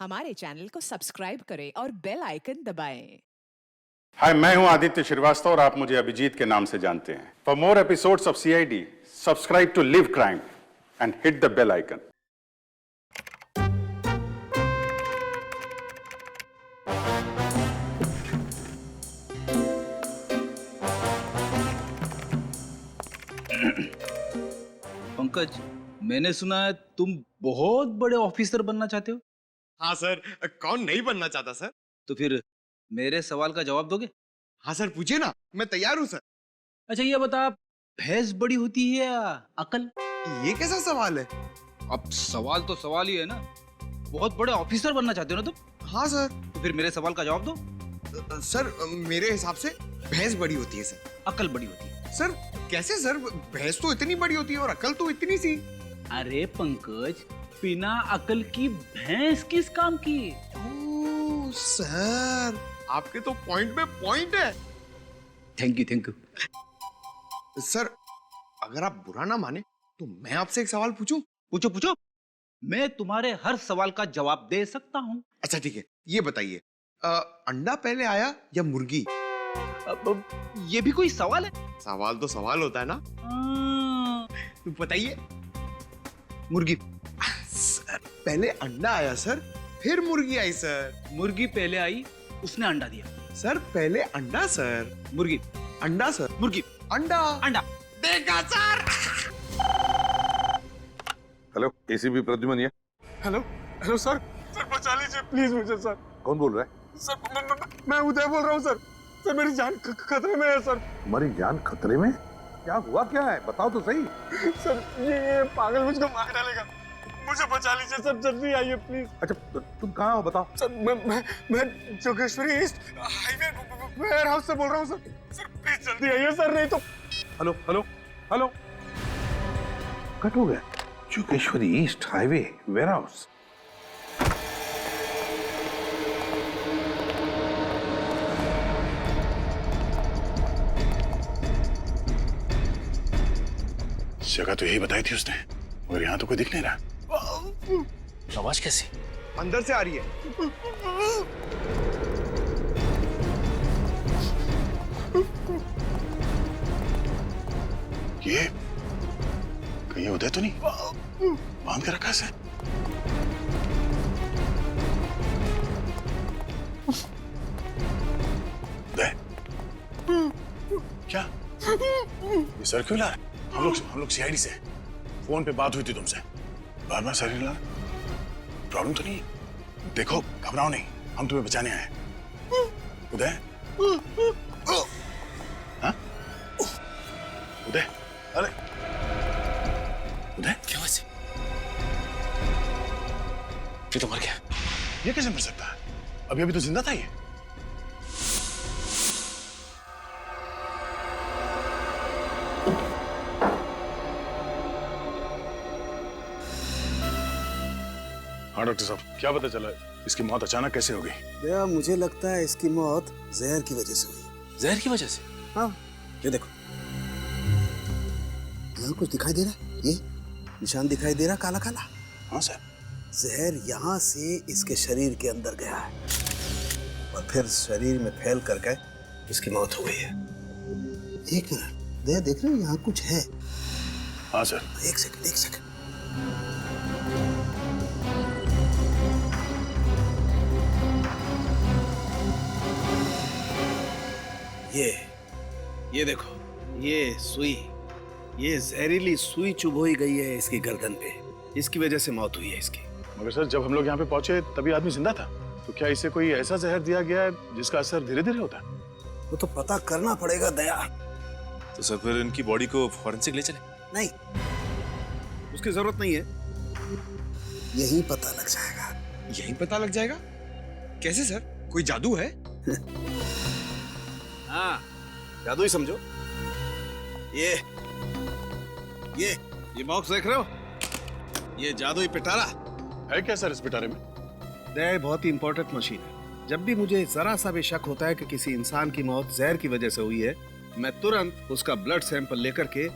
हमारे चैनल को सब्सक्राइब करें और बेल आइकन दबाएं। हाय, मैं हूं आदित्य श्रीवास्तव और आप मुझे अभिजीत के नाम से जानते हैं। For more episodes of CID, subscribe to Live Crime and hit the bell icon. Pankaj, मैंने सुना है तुम बहुत बड़े ऑफिसर बनना चाहते हो। हाँ सर, कौन नहीं बनना चाहता सर। तो फिर मेरे सवाल का जवाब दोगे? हाँ सर, पूछिए ना, मैं तैयार हूँ सर। अच्छा ये बता, भैंस बड़ी होती है या अकल? ये कैसा सवाल है? अब सवाल तो सवाल ही है ना। बहुत बड़े ऑफिसर बनना चाहते हो ना तुम? हाँ सर। तो फिर मेरे सवाल का जवाब दो। सर मेरे हिसाब से भैंस बड़ी होती है सर। अकल बड़ी होती है। सर कैसे सर? भैंस तो इतनी बड़ी होती है और अकल तो इतनी सी। अरे पंकज, बिना अकल की भैंस किस काम की? ओह सर, आपके तो पॉइंट में पॉइंट है। Thank you. सर अगर आप बुरा ना माने तो मैं आपसे एक सवाल पूछूं? पूछो पूछो, मैं तुम्हारे हर सवाल का जवाब दे सकता हूँ। अच्छा ठीक है, ये बताइए, अंडा पहले आया या मुर्गी? अब ये भी कोई सवाल है? सवाल तो सवाल होता है ना। तो बताइए। मुर्गी। सर पहले अंडा आया सर, फिर मुर्गी आई सर। मुर्गी पहले आई, उसने अंडा दिया। सर पहले अंडा सर, मुर्गी। अंडा सर, मुर्गी। अंडा। अंडा। देखा सर। हेलो, एसीपी प्रद्युमन ये। हेलो हेलो सर, सर बचा लीजिए प्लीज मुझे सर। कौन बोल रहा है? सर मैं उदय बोल रहा हूँ सर। सर मेरी जान खतरे में है सर। तुम्हारी जान खतरे में? क्या हुआ, क्या है, बताओ तो सही। सर ये पागल मुझको मार डालेगा, मुझे बचा लीजिए सर, जल्दी आइए प्लीज। अच्छा तुम कहाँ हो, बताओ। सर मैं Jogeshwari East highway warehouse से बोल रहा हूँ सर। सर प्लीज जल्दी आइए सर, नहीं तो। हेलो हेलो हेलो, कट हो गया। Jogeshwari East highway warehouse. जगह तो यही बताई थी उसने, मगर यहाँ तो कोई दिख नहीं रहा। आवाज कैसी? अंदर से आ रही है। ये कहीं उदय तो नहीं बांध के रखा है इसे? उदय, क्या ये सर क्यों ला रहा है? हम लोग सीआईडी से हैं। फोन पे बात हुई थी तुमसे, बार बार सर ला। प्रॉब्लम तो नहीं? देखो घबराओ नहीं, हम तुम्हें बचाने आए हैं। उदय, हाँ? उदय, अरे उदय, क्या हुआ इसे? ये तो मर गया। ये कैसे मर सकता है? अभी अभी तो जिंदा था ये। हाँ डॉक्टर साहब, क्या पता चला इसकी मौत अचानक कैसे हो गई? भैया मुझे लगता है इसकी मौत जहर की वजह से हुई। जहर की वजह से? हाँ, ये देखो, यहाँ कुछ दिखाई दे रहा है, ये निशान दिखाई दे रहा काला काला। हाँ सर। जहर यहाँ से इसके शरीर के अंदर गया है और फिर शरीर में फैल करके इसकी मौत हो गई है। एक मिनट, देख रहे हो यहाँ कुछ है? हाँ सर। एक सेकंड। ये देखो, ये सुई, ये जहरीली सुई चुभोई गई है इसकी गर्दन पे, इसकी वजह से मौत हुई है इसकी। मगर सर जब हम लोग यहाँ पे पहुंचे तभी आदमी जिंदा था, तो क्या इसे कोई ऐसा जहर दिया गया है जिसका असर धीरे धीरे होता है? वो तो पता करना पड़ेगा दया। तो सर फिर इनकी बॉडी को फॉरेंसिक ले चले? नहीं, उसकी जरूरत नहीं है, यही पता लग जाएगा। यही पता लग जाएगा? कैसे सर? कोई जादू है? हाँ, जादू ही समझो। ये बॉक्स देख रहे हो? ये जादुई पिटारा है क्या सर इस पिटारे में? दया बहुत ही इंपॉर्टेंट मशीन है। जब भी मुझे जरा सा भी शक होता है कि किसी इंसान की मौत जहर की वजह से हुई है, मैं तुरंत उसका ब्लड सैंपल लेकर के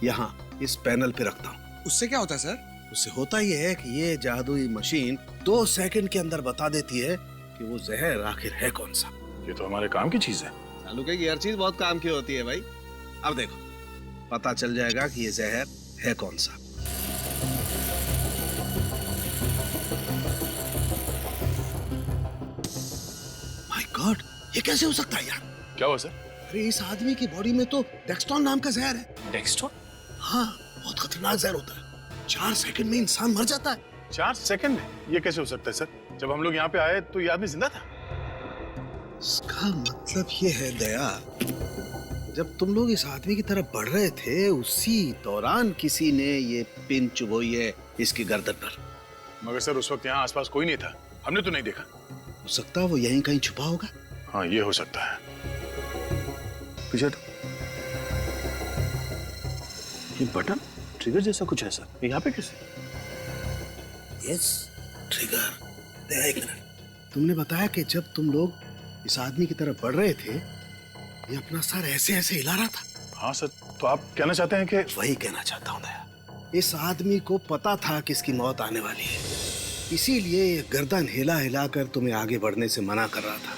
यहाँ इस पैनल पे रखता हूँ। उससे क्या होता है सर? उससे होता ही है कि ये जादुई मशीन 2 सेकंड के अंदर बता देती है कि वो जहर आखिर है कौन सा। ये तो हमारे काम की चीज है। सालू की हर चीज बहुत काम की होती है भाई। अब देखो पता चल जाएगा कि ये जहर है कौन सा। माय गॉड, ये कैसे हो सकता है यार? क्या हुआ सर? अरे इस आदमी की बॉडी में तो डेक्सटॉन नाम का जहर है। डेक्स्टोन? हाँ, बहुत खतरनाक जहर होता है। 4 सेकंड में इंसान मर जाता है। 4 सेकंड में? ये कैसे हो सकता है सर? जब हम लोग यहाँ पे आए तो ये आदमी जिंदा था। इसका मतलब ये है दया, जब तुम लोग इस आदमी की तरफ बढ़ रहे थे उसी दौरान किसी ने ये पिन चुभोई है इसकी गर्दन पर। मगर सर उस वक्त यहाँ आसपास कोई नहीं था, हमने तो नहीं देखा। हो सकता है वो यहीं कहीं छुपा होगा। हाँ ये हो सकता है। पीछे हटो। ये बटन ट्रिगर जैसा कुछ है सर, ये यहाँ पे कैसे? Yes, trigger. दया एक मिनट, तुमने बताया कि जब तुम लोग इस आदमी की तरफ बढ़ रहे थे ये अपना सर ऐसे ऐसे हिला रहा था। हाँ सर, तो आप कहना चाहते हैं कि? वही कहना चाहता हूँ दया। इस आदमी को पता था कि इसकी मौत आने वाली है, इसीलिए ये गर्दन हिला हिला कर तुम्हें आगे बढ़ने से मना कर रहा था।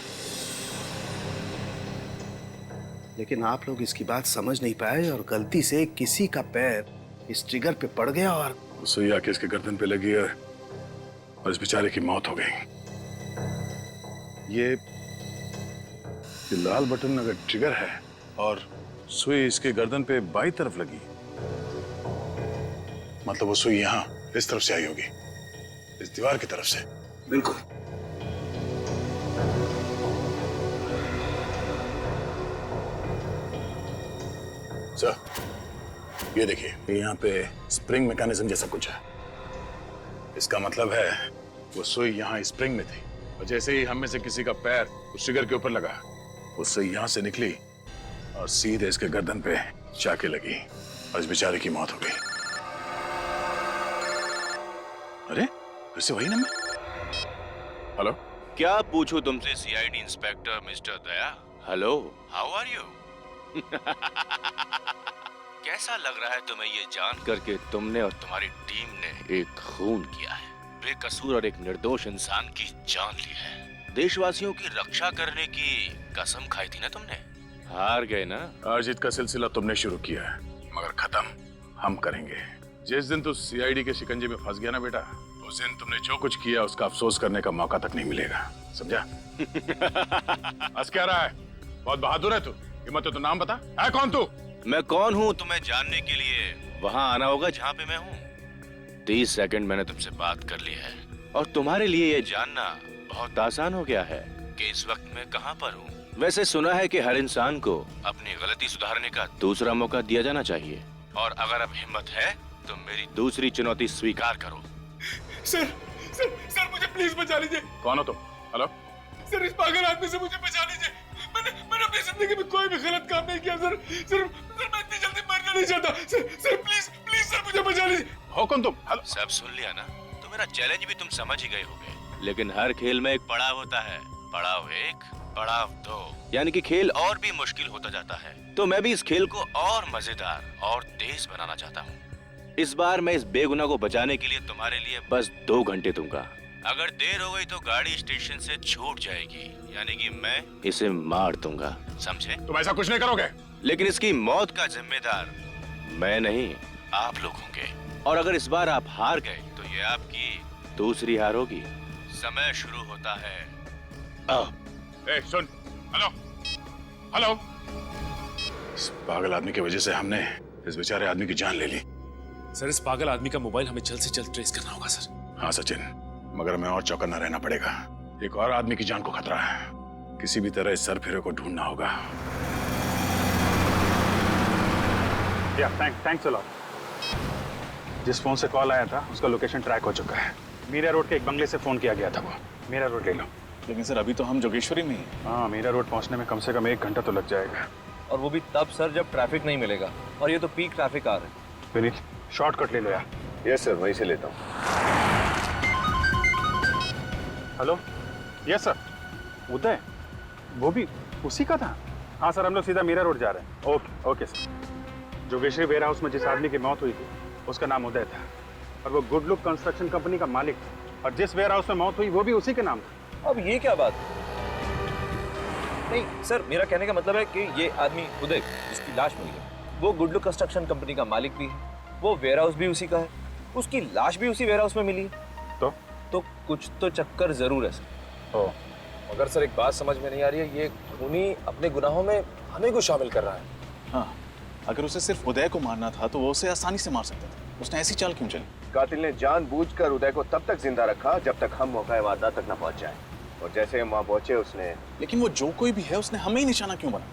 लेकिन आप लोग इसकी बात समझ नहीं पाए और गलती से किसी का पैर इस ट्रिगर पे पड़ गया और सुई आके इसके गर्दन पे लगी और इस बेचारे की मौत हो गई। ये लाल बटन अगर ट्रिगर है और सुई इसके गर्दन पे बाई तरफ लगी, मतलब वो सुई यहाँ इस तरफ से आई होगी, इस दीवार की तरफ से। बिल्कुल। सर ये देखिए, ये यहाँ पे स्प्रिंग मैकेनिज्म जैसा कुछ है। इसका मतलब है वो सुई यहाँ स्प्रिंग में थी और जैसे ही हम में से किसी का पैर उस ट्रिगर के ऊपर लगा, वो सुई यहाँ से निकली और सीधे इसके गर्दन पे जाके लगी और इस बेचारे की मौत हो गई। अरे फिर से वही नंबर। हेलो, क्या पूछूं तुमसे CID inspector mister Daya? Hello, how are you? कैसा लग रहा है तुम्हें ये जान करके तुमने और तुम्हारी टीम ने एक खून किया है, बेकसूर और एक निर्दोष इंसान की जान ली है। देशवासियों की रक्षा करने की कसम खाई थी ना तुमने, हार गए ना। हार जीत का सिलसिला तुमने शुरू किया है, मगर खत्म हम करेंगे। जिस दिन तू सीआईडी के शिकंजे में फंस गया ना बेटा, उस दिन तुमने जो कुछ किया उसका अफसोस करने का मौका तक नहीं मिलेगा, समझा? हंस क्या रहा है? बहुत बहादुर है तू। हिम्मत है तो नाम बता, है कौन तू? मैं कौन हूँ तुम्हें जानने के लिए वहाँ आना होगा जहाँ पे मैं हूँ। 30 सेकंड मैंने तुमसे बात कर ली है और तुम्हारे लिए ये जानना बहुत आसान हो गया है कि इस वक्त मैं कहाँ पर हूँ। वैसे सुना है कि हर इंसान को अपनी गलती सुधारने का दूसरा मौका दिया जाना चाहिए, और अगर अब हिम्मत है तो मेरी दूसरी चुनौती स्वीकार करो। सर सर सर मुझे प्लीज बचा लीजिए। कौन हो तुम? हेलो सर, इस पागल आदमी से मुझे बचा लीजिए। मैंने अपनी जिंदगी में कोई भी गलत काम नहीं किया सर। सर मैं इतनी जल्दी मरना नहीं चाहता। सर प्लीज प्लीज सर मुझे बचा लीजिए। हो कौन तुम? हेलो। सब सुन लिया ना? तो मेरा चैलेंज भी तुम समझ ही गए होगे, लेकिन हर खेल में एक पड़ाव होता है। पड़ाव 1, पड़ाव 2, यानी कि खेल और भी मुश्किल होता जाता है। तो मैं भी इस खेल को और मजेदार और तेज बनाना चाहता हूँ। इस बार मैं इस बेगुनाह को बचाने के लिए तुम्हारे लिए बस 2 घंटे दूंगा। अगर देर हो गई तो गाड़ी स्टेशन से छूट जाएगी, यानी कि मैं इसे मार दूंगा, समझे? तुम ऐसा कुछ नहीं करोगे। लेकिन इसकी मौत का जिम्मेदार मैं नहीं, आप लोग होंगे। और अगर इस बार आप हार गए तो ये आपकी दूसरी हार होगी। समय शुरू होता है अब। ए, सुन। Hello hello. इस पागल आदमी की वजह से हमने इस बेचारे आदमी की जान ले ली। सर इस पागल आदमी का मोबाइल हमें जल्द से जल्द ट्रेस करना होगा सर। हाँ सचिन, मगर हमें और चौकन्ना रहना पड़ेगा। एक और आदमी की जान को खतरा है, किसी भी तरह इस सरफिरे को ढूंढना होगा। Thanks a lot. जिस फोन से कॉल आया था उसका लोकेशन ट्रैक हो चुका है। मीरा रोड के एक बंगले से फोन किया गया था। वो मीरा रोड ले लो। लेकिन सर अभी तो हम जोगेश्वरी में हैं। हाँ, मीरा रोड पहुंचने में कम से कम 1 घंटा तो लग जाएगा। और वो भी तब सर जब ट्रैफिक नहीं मिलेगा, और ये तो पीक ट्रैफिक आ रहा है। विनीत, शॉर्टकट ले लो यार। यस सर, वहीं से लेता हूँ। Hello, yes sir. उदय, वो भी उसी का था? हाँ सर, हम लोग सीधा मीरा रोड जा रहे हैं। Okay okay sir. Jogeshwari warehouse में जिस आदमी की मौत हुई थी उसका नाम उदय था। और वो गुड लुक कंस्ट्रक्शन कंपनी का मालिक था। और जिस वेयर हाउस में मौत हुई वो भी उसी के नाम था। अब ये क्या बात? नहीं सर, मेरा कहने का मतलब है कि ये आदमी उदय जिसकी लाश मिली है, वो गुड लुक कंस्ट्रक्शन कंपनी का मालिक भी है, वो वेयर हाउस भी उसी का है, उसकी लाश भी उसी वेयर हाउस में मिली है। तो कुछ तो चक्कर जरूर है सर। ओह, मगर सर एक बात समझ में नहीं आ रही है, ये खूनी अपने गुनाहों में हमें को शामिल कर रहा है। हाँ, अगर उसे सिर्फ उदय को मारना था तो वो उसे आसानी से मार सकता था। उसने ऐसी चाल क्यों चली? कातिल ने जानबूझकर उदय को तब तक जिंदा रखा जब तक हम मौका वारदात तक न पहुंच जाए, और जैसे हम वहां पहुंचे उसने। लेकिन वो जो कोई भी है उसने हमें ही निशाना क्यों बना?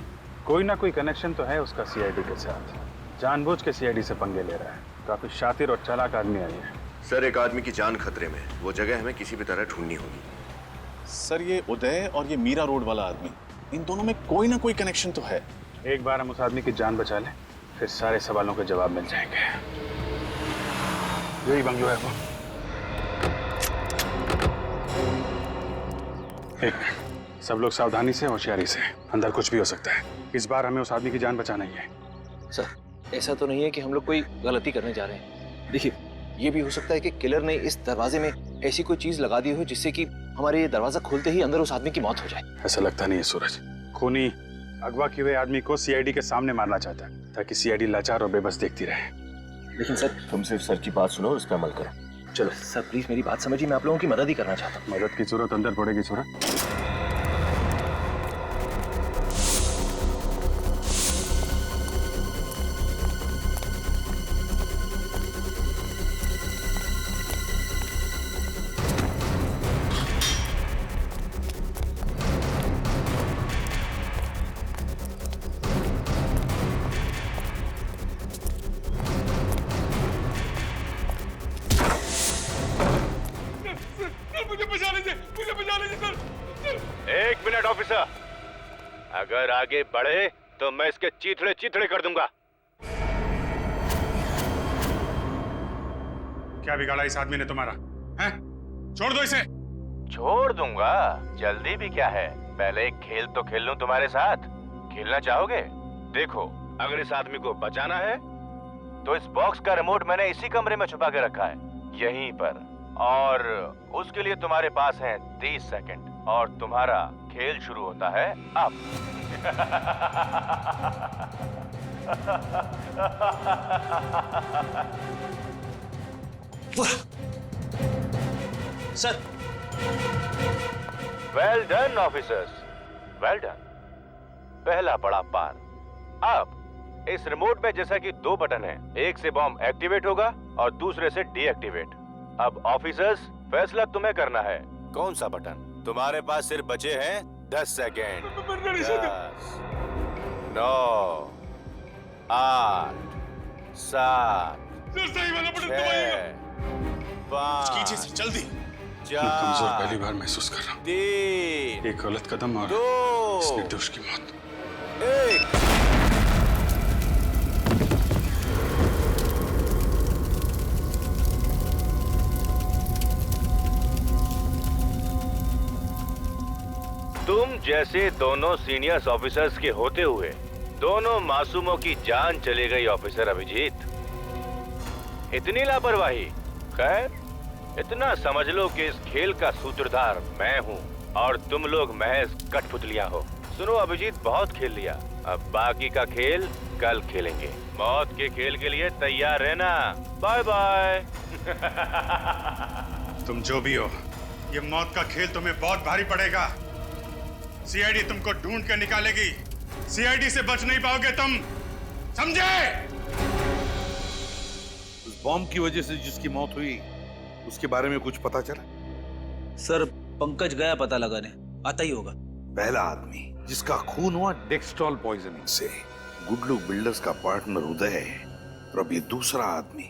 कोई ना कोई कनेक्शन तो है उसका सीआईडी के साथ। जानबूझ के सीआईडी से पंगे ले रहा है। काफी शातिर और चालाक आदमी है ये। सर, एक आदमी की जान खतरे में, वो जगह हमें किसी भी तरह ढूंढनी होगी। सर, ये उदय और ये मीरा रोड वाला आदमी, इन दोनों में कोई ना कोई कनेक्शन तो है। एक बार हम उस आदमी की जान बचा लें, फिर सारे सवालों के जवाब मिल जाएंगे। यही बंगलो है वो। एक, सब लोग सावधानी से, होशियारी से। अंदर कुछ भी हो सकता है। इस बार हमें उस आदमी की जान बचाना ही है। सर, ऐसा तो नहीं है कि हम लोग कोई गलती करने जा रहे हैं। देखिए, ये भी हो सकता है कि किलर ने इस दरवाजे में ऐसी कोई चीज लगा दी हो जिससे कि हमारे ये दरवाजा खोलते ही अंदर उस आदमी की मौत हो जाए। ऐसा लगता नहीं है सूरज। खूनी अगवा किए हुए आदमी को सीआईडी के सामने मारना चाहता है ताकि सीआईडी लाचार और बेबस देखती रहे। लेकिन सर, तुम सिर्फ सर की बात सुनो और उसका अमल करो। चलो सर, प्लीज मेरी बात समझिए, मैं आप लोगों की मदद ही करना चाहता हूँ। मदद की जरूरत अंदर पड़ेगी सूरज। मुझे बचा लीजिए सर। एक मिनट ऑफिसर, अगर आगे बढ़े तो मैं इसके चीथड़े चीथड़े कर दूंगा। क्या बिगाड़ा इस आदमी ने तुम्हारा? हैं? छोड़ दो इसे। छोड़ दूंगा? जल्दी भी क्या है, पहले एक खेल तो खेल लूं तुम्हारे साथ। खेलना चाहोगे? देखो, अगर इस आदमी को बचाना है तो इस बॉक्स का रिमोट मैंने इसी कमरे में छुपा के रखा है, यहीं पर। और उसके लिए तुम्हारे पास है 30 सेकंड और तुम्हारा खेल शुरू होता है अब। Sir, well done officers, well done. पहला पड़ाव पार। अब इस रिमोट में जैसा कि 2 बटन हैं, एक से बॉम्ब एक्टिवेट होगा और दूसरे से डीएक्टिवेट। अब ऑफिसर्स, फैसला तुम्हें करना है, कौन सा बटन? तुम्हारे पास सिर्फ बचे हैं 10 सेकेंड। 10, 9, 8, 7, 6, 5, जल्दी। 4, कमजोर पहली बार महसूस कर रहा हूँ। 3, एक गलत कदम और 2, इस निर्दोष की मौत। 1। तुम जैसे दोनों सीनियर्स ऑफिसर्स के होते हुए दोनों मासूमों की जान चली गई ऑफिसर अभिजीत। इतनी लापरवाही। खैर, इतना समझ लो कि इस खेल का सूत्रधार मैं हूँ और तुम लोग महज कठपुतलियां हो। सुनो अभिजीत, बहुत खेल लिया, अब बाकी का खेल कल खेलेंगे। मौत के खेल के लिए तैयार रहना। Bye bye. तुम जो भी हो, ये मौत का खेल तुम्हें बहुत भारी पड़ेगा। सीआईडी तुमको ढूंढ कर निकालेगी। सीआईडी से बच नहीं पाओगे तुम, समझे? उस बॉम्ब की वजह से जिसकी मौत हुई उसके बारे में कुछ पता चला? सर, पंकज गया पता लगाने, आता ही होगा। पहला आदमी जिसका खून हुआ डेक्स्ट्रॉल पॉइजनिंग से, गुडलू बिल्डर्स का पार्टनर उदय है, और अब ये दूसरा आदमी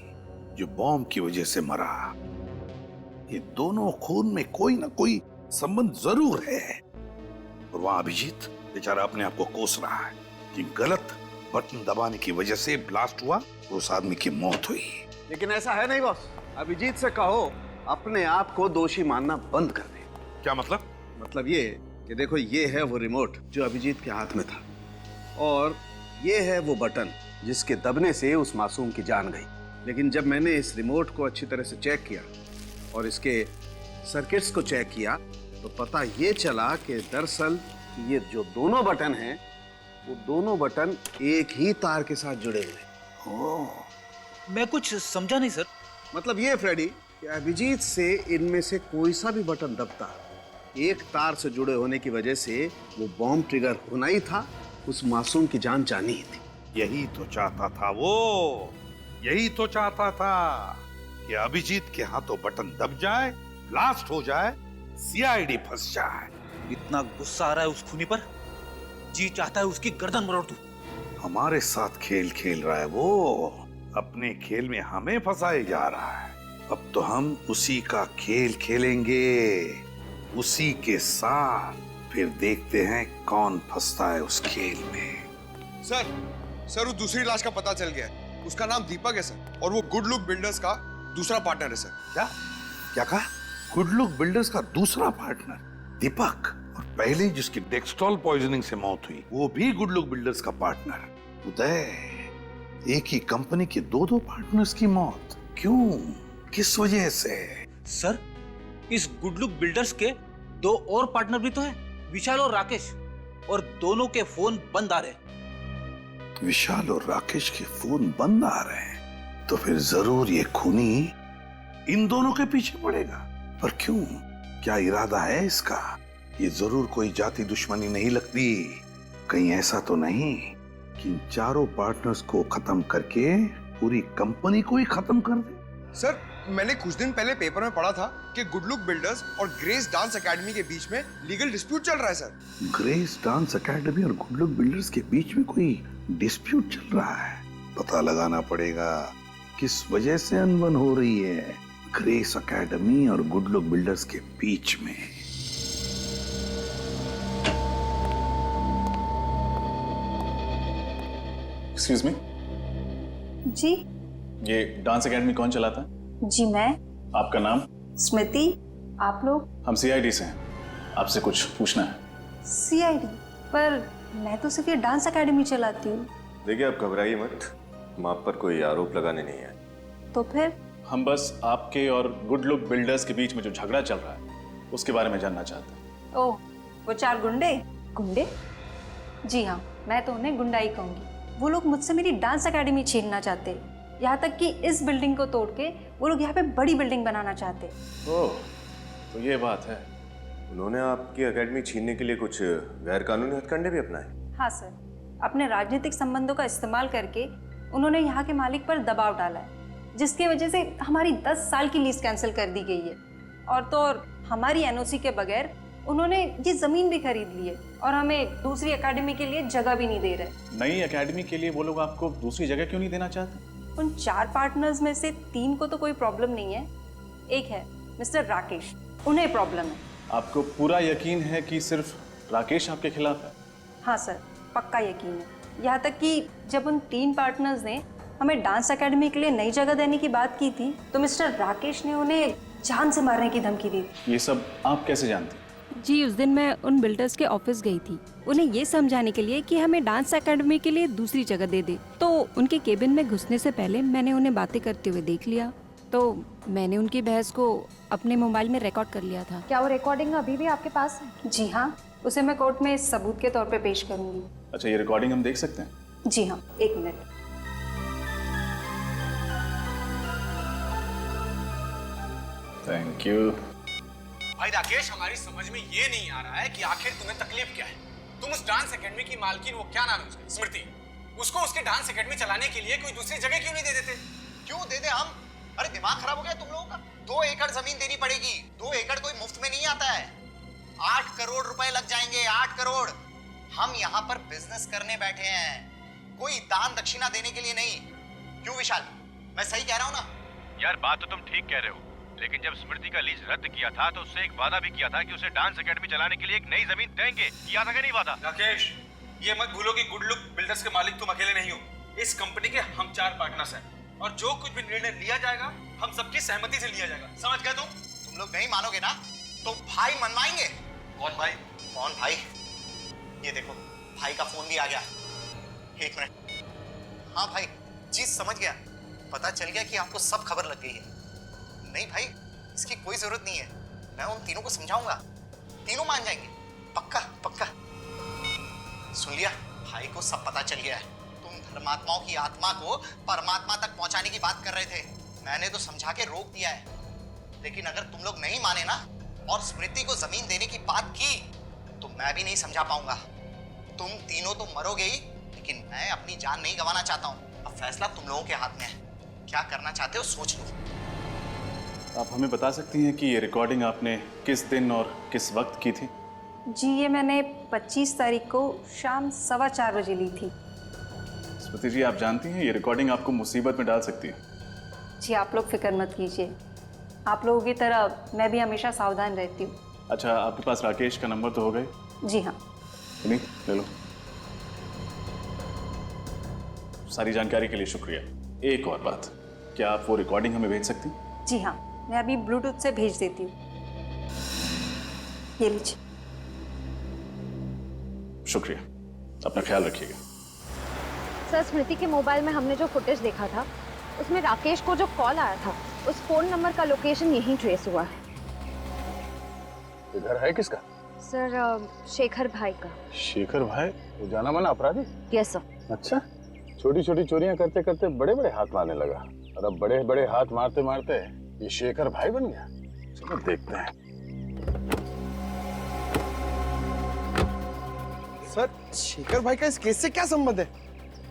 जो बॉम्ब की वजह से मरा। ये दोनों खून में कोई ना कोई संबंध जरूर है। और वहां अभिजीत बेचारा अपने आप को कोस रहा है कि गलत बटन दबाने की वजह से ब्लास्ट हुआ और उस आदमी की मौत हुई। लेकिन ऐसा है नहीं बॉस। अभिजीत से कहो अपने आप को दोषी मानना बंद कर दे। क्या मतलब? मतलब ये कि देखो, ये है वो रिमोट जो अभिजीत के हाथ में था, और ये है वो बटन जिसके दबने से उस मासूम की जान गई। लेकिन जब मैंने इस रिमोट को अच्छी तरह से चेक किया और इसके सर्किट्स को चेक किया तो पता ये चला कि दरअसल ये जो दोनों बटन हैं वो दोनों बटन एक ही तार के साथ जुड़े हुए हैं। मैं कुछ समझा नहीं सर। मतलब ये फ्रेडी कि अभिजीत से इनमें से कोई सा भी बटन दबता एक तार से जुड़े होने की वजह से वो बॉम्ब ट्रिगर होना ही था, उस मासूम की जान जानी ही थी। यही तो चाहता था वो, यही तो चाहता था कि अभिजीत के हाथों बटन दब जाए, ब्लास्ट हो जाए, सीआईडी फंस जाए। इतना गुस्सा आ रहा है उस खूनी पर, जी चाहता है उसकी गर्दन मरोड़ दूं। हमारे साथ खेल खेल रहा है वो, अपने खेल में हमें फंसाए जा रहा है। अब तो हम उसी का खेल खेलेंगे, उसी के साथ। फिर देखते हैं कौन फंसता है उस खेल में। सर वो दूसरी लाश का पता चल गया है। उसका नाम दीपक है सर, और वो गुड लुक बिल्डर्स का दूसरा पार्टनर है सर। क्या कहा? गुड लुक बिल्डर्स का दूसरा पार्टनर दीपक, और पहले जिसकी डेक्सट्रॉल पॉइजनिंग से मौत हुई वो भी गुड लुक बिल्डर्स का पार्टनर। उदय, एक ही कंपनी के दो पार्टनर्स की मौत क्यों, किस वजह से? सर इस गुड लुक बिल्डर्स के दो और पार्टनर भी तो हैं, विशाल और राकेश, और दोनों के फोन बंद आ रहे। विशाल और राकेश के फोन बंद आ रहे हैं तो फिर जरूर ये खूनी इन दोनों के पीछे पड़ेगा। पर क्यों, क्या इरादा है इसका? ये जरूर कोई जाति दुश्मनी नहीं लगती। कहीं ऐसा तो नहीं कि इन चारों पार्टनर्स को खत्म करके पूरी कंपनी को ही खत्म कर दे? सर मैंने कुछ दिन पहले पेपर में पढ़ा था कि गुड लुक बिल्डर्स और ग्रेस डांस एकेडमी के बीच में लीगल डिस्प्यूट चल रहा है सर। ग्रेस डांस एकेडमी और गुड लुक बिल्डर्स के बीच में कोई डिस्प्यूट चल रहा है। पता लगाना पड़ेगा किस वजह से अनबन हो रही है ग्रेस एकेडमी और गुड लुक बिल्डर्स के बीच में। एक्सक्यूज मी जी। ये डांस एकेडमी कौन चलाता है? जी मैं। आपका नाम? स्मृति। आप लोग? हम सीआईडी से हैं, आपसे कुछ पूछना है। सीआईडी? पर मैं तो सिर्फ ये डांस एकेडमी चलाती हूँ। देखिए आप घबराइए मत, हम आप पर कोई आरोप लगाने नहीं आए। तो फिर? हम बस आपके और गुड लुक बिल्डर्स के बीच में जो झगड़ा चल रहा है उसके बारे में जानना चाहते हैं। ओह, वो चार गुंडे? गुंडे? जी हाँ, मैं तो उन्हें गुंडा ही कहूँगी। वो लोग मुझसे मेरी डांस एकेडमी छीनना चाहते, यहाँ तक कि इस बिल्डिंग को तोड़ के वो लोग यहाँ पे बड़ी बिल्डिंग बनाना चाहते। ओह, तो ये बात है। उन्होंने आपकी एकेडमी छीनने के लिए कुछ गैर कानूनी हथकंडे भी अपनाए? हाँ सर, अपने राजनीतिक संबंधों का इस्तेमाल करके उन्होंने यहाँ के मालिक पर दबाव डाला है, जिसकी वजह से हमारी 10 साल की लीज कैंसिल कर दी गई है। और तो और हमारी एनओसी के बगैर उन्होंने ये जमीन भी खरीद ली है और हमें दूसरी एकेडमी के लिए जगह भी नहीं दे रहे। नई एकेडमी के लिए वो लोग आपको दूसरी जगह क्यों नहीं देना चाहते? उन 4 पार्टनर्स में से 3 को तो कोई प्रॉब्लम नहीं है, एक है मिस्टर राकेश, उन्हें प्रॉब्लम है। आपको पूरा यकीन है कि सिर्फ राकेश आपके खिलाफ है? हाँ सर, पक्का यकीन है। यहाँ तक कि जब उन 3 पार्टनर्स ने हमें डांस एकेडमी के लिए नई जगह देने की बात की थी तो मिस्टर राकेश ने उन्हें जान से मारने की धमकी दी। ये सब आप कैसे जानते? जी, उस दिन मैं उन बिल्डर्स के ऑफिस गई थी, उन्हें ये समझाने के लिए कि हमें डांस एकेडमी के लिए दूसरी जगह दे दे। तो उनके केबिन में घुसने से पहले मैंने उन्हें बातें करते हुए देख लिया, तो मैंने उनकी बहस को अपने मोबाइल में रिकॉर्ड कर लिया था। क्या वो रिकॉर्डिंग अभी भी आपके पास है? जी हाँ, उसे मैं कोर्ट में सबूत के तौर पे पेश करूंगी। अच्छा, ये रिकॉर्डिंग हम देख सकते हैं? जी हाँ, 1 मिनट। Thank you. भाई राकेश, हमारी समझ में ये नहीं आ रहा है कि आखिर तुम्हें तकलीफ क्या है। तुम उस डांस एकेडमी की मालकिन, वो क्या नाम है उसका, स्मृति, उसको उसके डांस एकेडमी चलाने के लिए कोई दूसरी जगह क्यों नहीं दे देते? क्यों दे दे हम? अरे दिमाग खराब हो गया तुम लोगों का? 2 एकड़ जमीन देनी पड़ेगी। 2 एकड़ कोई मुफ्त में नहीं आता है। 8 करोड़ रुपए लग जाएंगे, 8 करोड़। हम यहाँ पर बिजनेस करने बैठे हैं, कोई दान दक्षिणा देने के लिए नहीं। क्यों विशाल, मैं सही कह रहा हूँ ना? यार बात तो तुम ठीक कह रहे हो, लेकिन जब स्मृति का लीज रद्द किया था तो उससे एक वादा भी किया था कि उसे डांस एकेडमी चलाने के लिए एक नई जमीन देंगे। किया था कि नहीं वादा? राकेश, ये मत भूलो कि गुड लुक बिल्डर्स के मालिक तुम अकेले नहीं हो। इस कंपनी के हम 4 पार्टनर्स हैं और जो कुछ भी निर्णय लिया जाएगा हम सबकी सहमति से लिया जाएगा। समझ गए तुम? तुम लोग नहीं मानोगे ना तो भाई मनवाएंगे। कौन भाई? कौन भाई? ये देखो, भाई का फोन भी आ गया। 1 मिनट। हाँ भाई, जी समझ गया। पता चल गया कि आपको सब खबर लग गई है। नहीं भाई, इसकी कोई जरूरत नहीं है। मैं उन तीनों को समझाऊंगा, तीनों मान जाएंगे, पक्का पक्का। सुन लिया, भाई को सब पता चल गया है। तुम धर्मात्माओं की आत्मा को परमात्मा तक पहुंचाने की बात कर रहे थे, मैंने तो समझा के रोक दिया है। लेकिन अगर तुम लोग नहीं माने ना और स्मृति को जमीन देने की बात की तो मैं भी नहीं समझा पाऊंगा। तुम तीनों तो मरोगे ही, लेकिन मैं अपनी जान नहीं गंवाना चाहता हूं। अब फैसला तुम लोगों के हाथ में है, क्या करना चाहते हो सोच लो। आप हमें बता सकती हैं कि ये रिकॉर्डिंग आपने किस दिन और किस वक्त की थी? जी ये मैंने 25 तारीख को शाम 4:15 बजे ली थी। स्मृति जी, आप जानती हैं ये रिकॉर्डिंग आपको मुसीबत में डाल सकती है। जी आप लोग फिक्र मत कीजिए, आप लोगों की तरह मैं भी हमेशा सावधान रहती हूँ। अच्छा, आपके पास राकेश का नंबर तो हो गए? जी हाँ। नहीं, ले लो। सारी जानकारी के लिए शुक्रिया। एक और बात, क्या आप वो रिकॉर्डिंग हमें भेज सकती? जी हाँ, मैं अभी ब्लूटूथ से भेज देती हूँ। ये लीजिए। शुक्रिया, अपना ख्याल रखिएगा। सर, स्मृति के मोबाइल में हमने जो फुटेज देखा था उसमें राकेश को जो कॉल आया था उस फोन नंबर का लोकेशन यहीं ट्रेस हुआ है। घर है किसका? सर, शेखर भाई का। शेखर भाई? वो जाना माना अपराधी? Yes sir. अच्छा, छोटी छोटी चोरियां करते करते बड़े बड़े हाथ मारने लगा, और अब बड़े बड़े हाथ मारते मारते ये शेखर भाई बन गया। चलो देखते हैं। सर, शेखर भाई का इस केस से क्या संबंध है?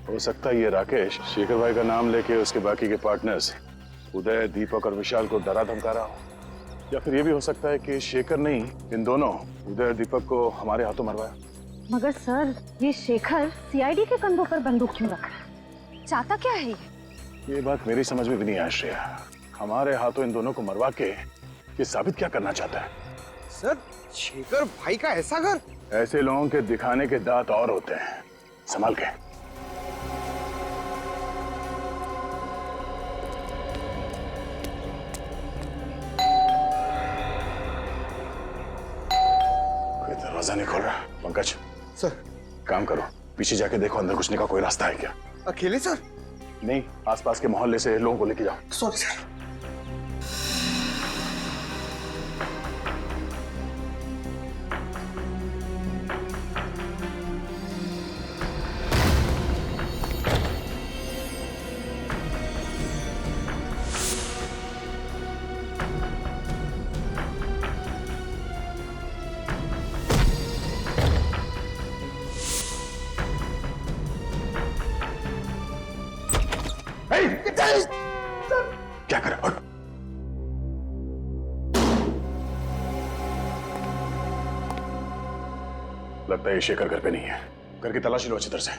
हो सकता है ये राकेश शेखर भाई का नाम लेके उसके बाकी के पार्टनर्स उदय, दीपक और विशाल को डरा धमका रहा हो, या फिर ये भी हो सकता है कि शेखर नहीं, इन दोनों उदय और दीपक को हमारे हाथों मरवाया। मगर सर, ये शेखर सीआईडी के कंधों पर बंदूक क्यों रखा है? चाहता क्या है ये बात मेरी समझ में भी नहीं आ श्रेया। हमारे हाथों इन दोनों को मरवा के ये साबित क्या करना चाहता है? सर, शेखर भाई का ऐसा घर? ऐसे लोगों के दिखाने के दांत और होते हैं, संभाल के। कोई दरवाजा नहीं खोल रहा। पंकज सर, काम करो, पीछे जाके देखो अंदर घुसने का कोई रास्ता है क्या। अकेले सर? नहीं, आसपास के मोहल्ले से लोगों को लेके जाओ। Sorry sir. क्या कर रहा है? लगता है ये शेखर घर पे नहीं है। घर की तलाशी लो अच्छी तरह से।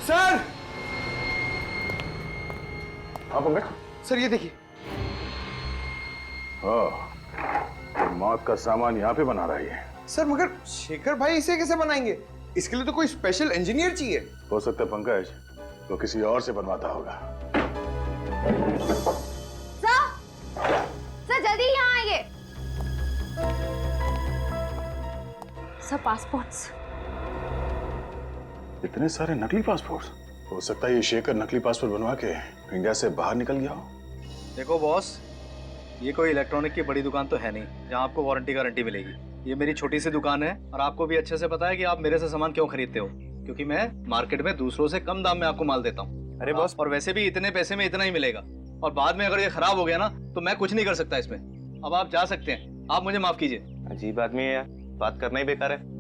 सर! हाँ पंकज? सर ये देखिए। मौत का सामान यहाँ पे बना रहा है। सर मगर शेखर भाई इसे कैसे बनाएंगे? इसके लिए तो कोई स्पेशल इंजीनियर चाहिए। हो सकता है पंकज तो किसी और से बनवाता होगा। सर जल्दी यहाँ आइए। Sir, passports. इतने सारे नकली पासपोर्ट? हो सकता है ये शेखर नकली पासपोर्ट बनवा के इंडिया से बाहर निकल गया हो। देखो बॉस, ये कोई इलेक्ट्रॉनिक की बड़ी दुकान तो है नहीं जहाँ आपको वारंटी गारंटी मिलेगी। ये मेरी छोटी सी दुकान है और आपको भी अच्छे से पता है कि आप मेरे से सामान क्यों खरीदते हो, क्योंकि मैं मार्केट में दूसरों से कम दाम में आपको माल देता हूँ। अरे बॉस, और वैसे भी इतने पैसे में इतना ही मिलेगा, और बाद में अगर ये खराब हो गया ना तो मैं कुछ नहीं कर सकता इसमें। अब आप जा सकते हैं, आप मुझे माफ कीजिए। अजीब आदमी है यार, बात करना ही बेकार है।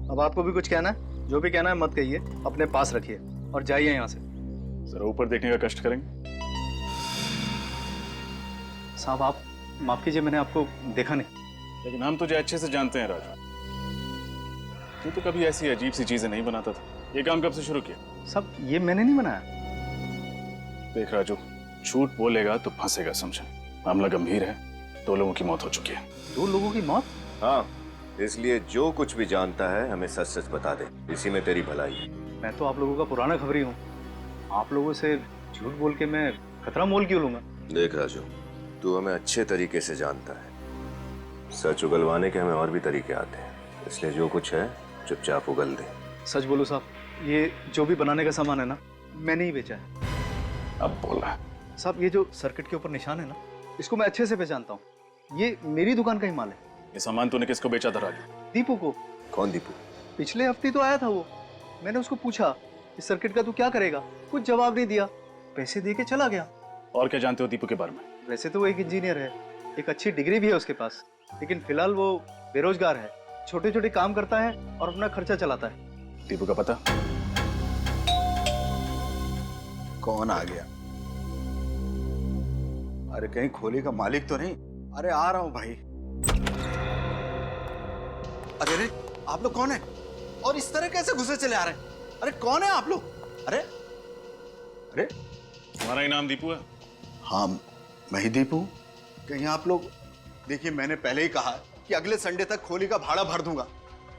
अब आपको भी कुछ कहना है? जो भी कहना है मत कहिए, अपने पास रखिए और जाइए यहाँ से। जरा ऊपर देखने का कष्ट करेंगे। साहब आप माफ कीजिए, मैंने आपको देखा नहीं। लेकिन हम तुझे अच्छे से जानते हैं राजू, तू तो कभी ऐसी अजीब सी चीजें नहीं बनाता था। ये काम कब से शुरू किया? सब ये मैंने नहीं बनाया। देख राजू, झूठ बोलेगा तो फंसेगा, समझा? मामला गंभीर है, 2 लोगों की मौत हो चुकी है। 2 लोगों की मौत? हाँ, इसलिए जो कुछ भी जानता है हमें सच सच बता दे, इसी में तेरी भलाई है। मैं तो आप लोगों का पुराना खबरी हूँ, आप लोगों से झूठ बोल के मैं खतरा मोल क्यों लूंगा? देख राजू, तू हमें अच्छे तरीके से जानता है, सच उगलवाने के हमें और भी तरीके आते हैं, इसलिए जो कुछ है चुपचाप उगल दे। सच बोलो साहब, ये जो भी बनाने का सामान है ना, मैंने ही बेचा है। अब बोल रहा है साहब, ये जो सर्किट के ऊपर निशान है ना, इसको मैं अच्छे से पहचानता हूँ, ये मेरी दुकान का ही माल है। ये सामान तूने किसको बेचा था राजू? दीपू को। कौन दीपू? पिछले हफ्ते तो आया था वो, मैंने उसको पूछा इस सर्किट का तू क्या करेगा, कुछ जवाब नहीं दिया, पैसे दे के चला गया। और क्या जानते हो दीपू के बारे में? वैसे तो वो एक इंजीनियर है, एक अच्छी डिग्री भी है उसके पास, लेकिन फिलहाल वो बेरोजगार है, छोटे छोटे काम करता है और अपना खर्चा चलाता है। दीपू का पता? कौन आ गया? अरे कहीं खोली का मालिक तो नहीं? अरे आ रहा हूं भाई। अरे अरे आप लोग कौन है और इस तरह कैसे घुसे चले आ रहे हैं? अरे कौन है आप लोग? अरे अरे तुम्हारा ही नाम दीपू है? हाँ मैं ही दीपू। कहीं आप लोग, देखिए मैंने पहले ही कहा कि अगले संडे तक खोली का भाड़ा भर दूंगा,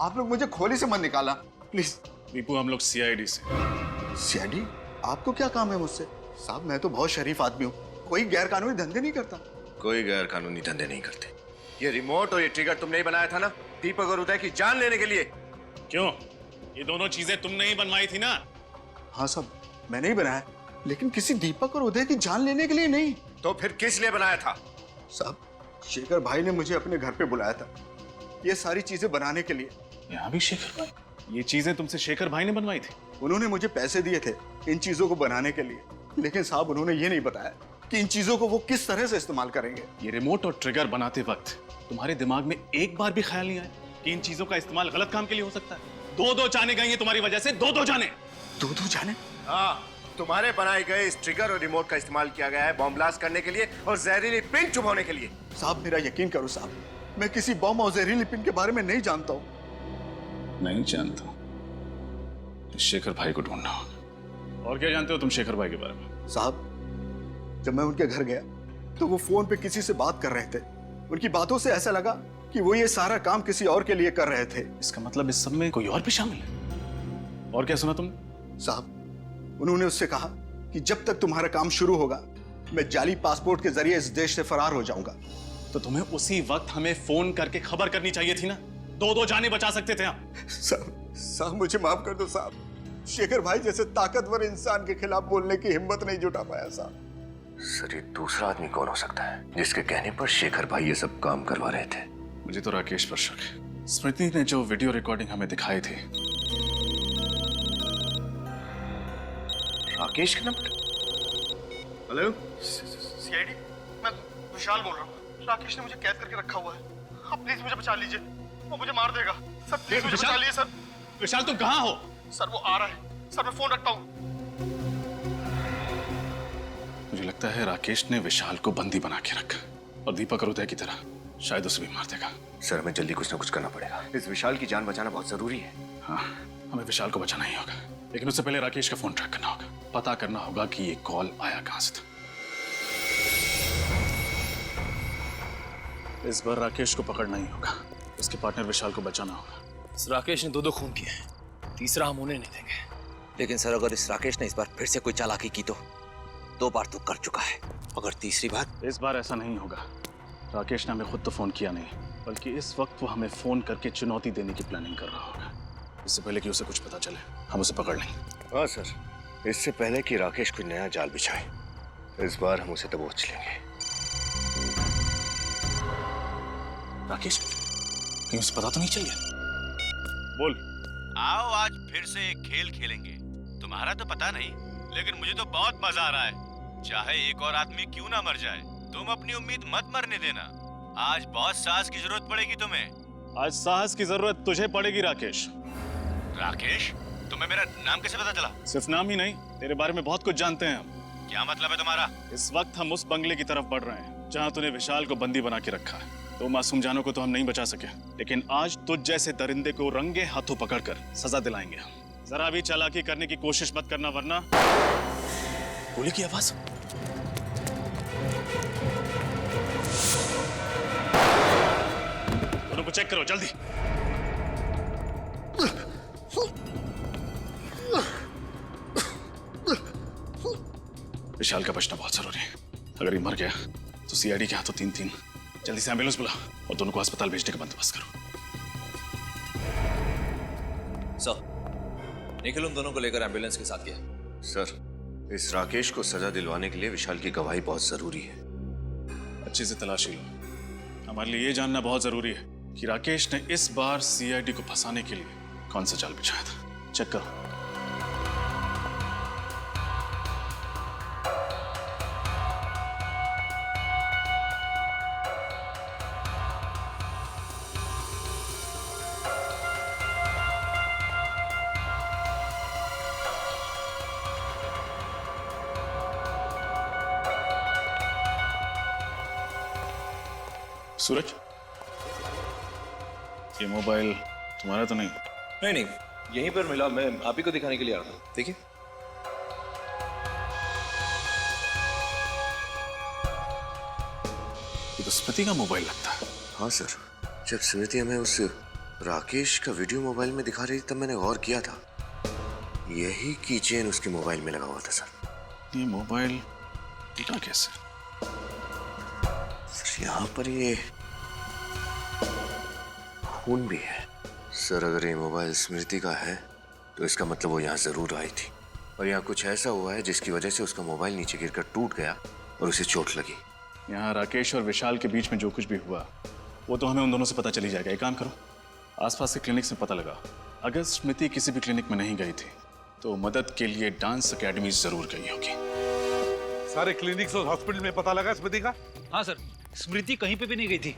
आप लोग मुझे खोली से मत निकाला प्लीज। दीपू हम लोग सीआईडी से। सीआईडी? आपको क्या काम है मुझसे? साहब मैं तो बहुत शरीफ आदमी हूँ, कोई गैर कानूनी धंधे नहीं करता। कोई गैर कानूनी धंधे नहीं करते। ये रिमोट और ये ट्रिगर तुमने ही बनाया था ना, दीपक और उदय की जान लेने के लिए? क्यों, ये दोनों चीजें तुमने ही बनवाई थी ना? हाँ साहब मैंने ही बनाया, लेकिन किसी दीपक और उदय की जान लेने के लिए नहीं। तो फिर किस लिए बनाया था? साहब शेखर भाई ने मुझे अपने घर पे बुलाया था ये सारी चीजें बनाने के लिए। यहाँ भी शेखर भाई? ये चीजें तुमसे शेखर भाई ने बनवाई थी? उन्होंने मुझे पैसे दिए थे इन चीजों को बनाने के लिए, लेकिन साहब उन्होंने ये नहीं बताया कि इन चीजों को वो किस तरह से इस्तेमाल करेंगे। ये रिमोट और ट्रिगर बनाते वक्त तुम्हारे दिमाग में एक बार भी ख्याल नहीं आया कि इन चीजों का इस्तेमाल गलत काम के लिए हो सकता है? 2-2 जाने गई हैं तुम्हारी वजह से, 2-2 जाने। 2-2 जाने? हाँ, तुम्हारे बनाए गए इस ट्रिगर और रिमोट का इस्तेमाल किया गया है बॉम्ब ब्लास्ट करने के लिए और जहरीली पिन चुभाने के लिए। साहब मेरा यकीन करो साहब, मैं किसी बॉम्ब और जहरीली पिन के बारे में नहीं जानता हूँ। नहीं जानता हूँ? शेखर भाई को ढूंढना होगा। और क्या जानते हो तुम शेखर भाई के बारे में? साहब जब मैं उनके घर गया तो वो फोन पे किसी से बात कर रहे थे, उनकी बातों से ऐसा लगा कि वो ये सारा काम किसी और के लिए कर रहे थे। इसका मतलब इस सब में कोई और भी शामिल है? और क्या सुना तुमने? साहब उन्होंने उससे कहा कि जब तक तुम्हारा काम शुरू होगा मैं जाली पासपोर्ट के जरिए इस देश से फरार हो जाऊंगा। तो तुम्हें उसी वक्त हमें फोन करके खबर करनी चाहिए थी ना, 2-2 जाने बचा सकते थे हम। साहब मुझे माफ कर दो साहब, शेखर भाई जैसे ताकतवर इंसान के खिलाफ बोलने की हिम्मत नहीं जुटा पाया साहब। सर ये दूसरा आदमी कौन हो सकता है जिसके कहने पर शेखर भाई ये सब काम करवा रहे थे? मुझे तो राकेश पर शक है। स्मृति ने जो वीडियो रिकॉर्डिंग हमें दिखाई थी। राकेश का नंबर? हेलो सीआईडी, मैं विशाल बोल रहा हूँ। राकेश ने मुझे कैद करके रखा हुआ है, आप प्लीज मुझे बचा लीजिए, वो मुझे मार देगा। सर प्लीज मुझे बचा लीजिए सर। विशाल तुम कहाँ हो? सर वो आ रहा है सर, मैं फोन रखता हूँ। मुझे लगता है राकेश ने विशाल को बंदी बना के रखा और दीपक और उदय की तरह शायद उसे भी मार देगा। सर हमें जल्दी कुछ ना कुछ करना पड़ेगा, इस विशाल की जान बचाना बहुत जरूरी है। हाँ हमें विशाल को बचाना ही होगा, लेकिन उससे पहले राकेश का फोन ट्रैक करना होगा, पता करना होगा कि ये कॉल आया कहां से था। इस बार राकेश को पकड़ना ही होगा, उसके पार्टनर विशाल को बचाना होगा। इस राकेश ने 2-2 खून किए हैं, तीसरा हम उन्हें नहीं देंगे। लेकिन सर अगर इस राकेश ने इस बार फिर से कोई चालाकी की तो 2 बार तो कर चुका है, अगर तीसरी बार? इस बार ऐसा नहीं होगा। राकेश ने हमें खुद तो फोन किया नहीं, बल्कि इस वक्त वो हमें फोन करके चुनौती देने की प्लानिंग कर रहा होगा। इससे पहले कि उसे कुछ पता चले हम उसे पकड़ लेंगे। हाँ सर, इससे पहले कि राकेश कोई नया जाल बिछाए, इस बार हम उसे दबोच लेंगे। राकेश कहीं उसे पता तो नहीं चल गया? बोल। आओ आज फिर से एक खेल खेलेंगे। तुम्हारा तो पता नहीं, लेकिन मुझे तो बहुत मजा आ रहा है। चाहे एक और आदमी क्यों ना मर जाए, तुम अपनी उम्मीद मत मरने देना। आज बहुत साहस की जरूरत पड़ेगी तुम्हें। आज साहस की जरूरत तुझे पड़ेगी राकेश। राकेश, तुम्हें मेरा नाम कैसे पता चला? सिर्फ नाम ही नहीं, तेरे बारे में बहुत कुछ जानते हैं हम। क्या मतलब है तुम्हारा? इस वक्त हम उस बंगले की तरफ बढ़ रहे हैं जहाँ तूने विशाल को बंदी बना के रखा है। तो मासूम जानों को तो हम नहीं बचा सके, लेकिन आज तुझ जैसे दरिंदे को रंगे हाथों पकड़कर सजा दिलाएंगे हम। जरा भी चालाकी करने की कोशिश मत करना, वरना गोली की आवाज। को चेक करो जल्दी। विशाल का बचना बहुत जरूरी है। अगर ये मर गया तो सीआईडी के हाथों 3-3। जल्दी से एम्बुलेंस बुला और दोनों को अस्पताल भेजने का बंदोबस्त करो। सर, निखिल उन दोनों को लेकर एम्बुलेंस के साथ गया। सर, इस राकेश को सजा दिलवाने के लिए विशाल की गवाही बहुत जरूरी है। अच्छे से तलाशी लो। हमारे लिए ये जानना बहुत जरूरी है कि राकेश ने इस बार सीआईडी को फंसाने के लिए कौन सा जाल बिछाया था। चेक करो। सूरज, ये मोबाइल तुम्हारा तो नहीं? नहीं, यहीं पर मिला। मैं आप ही को दिखाने के लिए आ रहा था। देखिए। ये तो स्मृति का मोबाइल लगता है। हाँ सर, जब स्मृति हमें उस राकेश का वीडियो मोबाइल में दिखा रही थी तब मैंने गौर किया था, यही की चेन उसके मोबाइल में लगा हुआ था सर। ये मोबाइल टूटा कैसे? सर, यहाँ पर ये खून भी है। सर, अगर ये मोबाइल स्मृति का है तो इसका मतलब वो यहाँ जरूर आई थी और यहाँ कुछ ऐसा हुआ है जिसकी वजह से उसका मोबाइल नीचे गिरकर टूट गया और उसे चोट लगी। यहाँ राकेश और विशाल के बीच में जो कुछ भी हुआ वो तो हमें उन दोनों से पता चली जाएगा। एक काम करो, आसपास के क्लिनिक्स में पता लगा। अगर स्मृति किसी भी क्लिनिक में नहीं गई थी तो मदद के लिए डांस अकेडमी जरूर गई होगी। सारे क्लिनिक्स और हॉस्पिटल में पता लगा स्मृति का? हाँ सर, स्मृति कहीं पे भी नहीं गई थी।